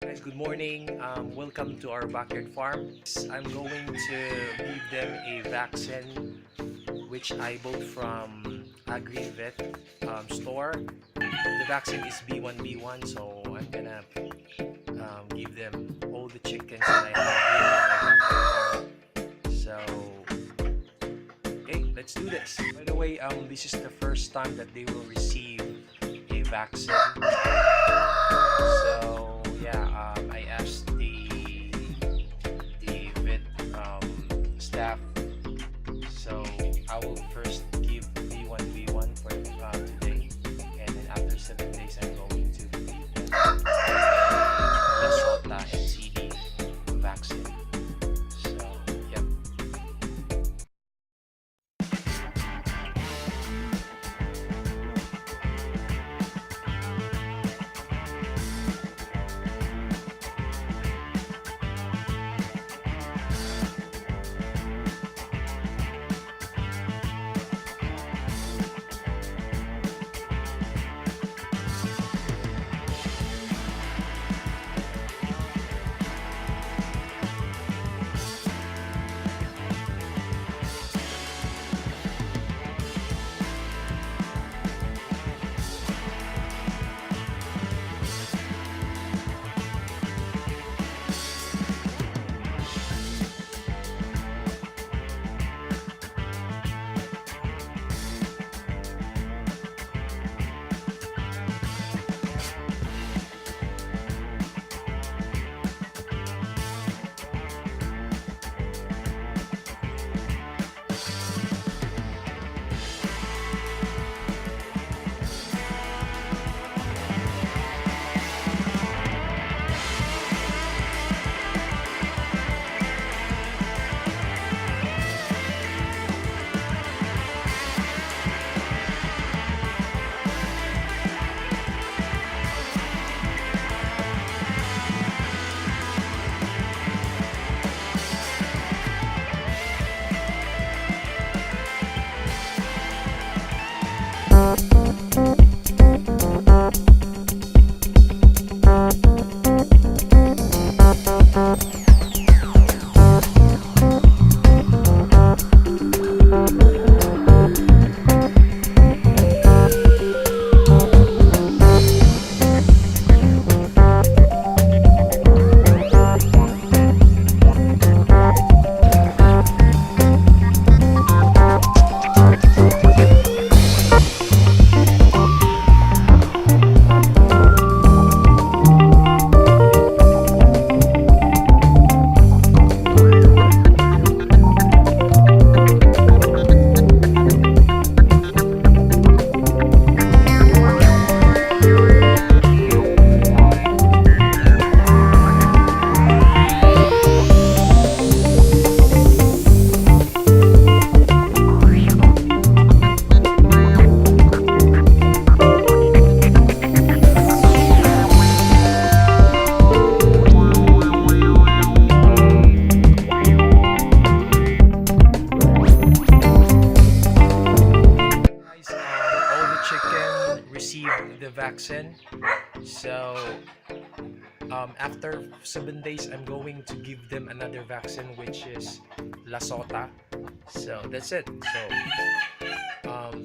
Guys, good morning. Welcome to our backyard farm. I'm going to give them a vaccine which I bought from AgriVet store. The vaccine is B1B1, so I'm gonna give them all the chickens that I have here in my backyard farm. So, okay, let's do this. By the way, this is the first time that they will receive a vaccine. So yeah, I asked the vet staff. So I will first give V1V1 for today, and then after 7 days, I'm going to give them LASOTA NCD vaccine. So yep. Guys, all the chicken received the vaccine. So after 7 days, I'm going to give them another vaccine, which is LASOTA. So that's it. So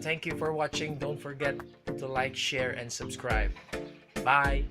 thank you for watching. Don't forget to like, share, and subscribe. Bye.